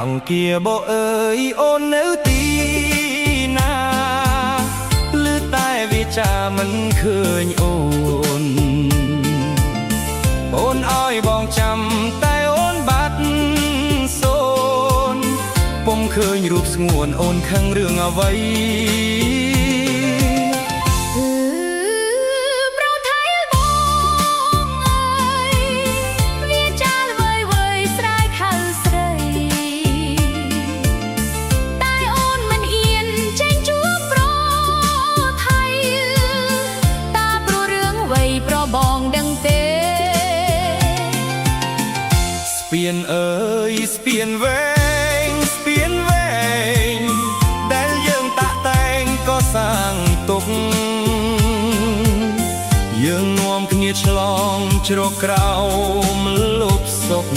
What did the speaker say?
អង្គាបអើយអូននៅទីណាឮតែវាចាមិនឃើញអូនអូនឲ្យបងចាំតែអូនបាត់សូនពុំឃើញរូបស្ងួនអូនខឹងរឿងអ្វីស្ពានអើយស្ពានវែងស្ពានវែងដែលយើងតាក់តែងក៏សាងទុកយើងនាំគ្នាឆ្លងជ្រកក្រោមលប់សុខ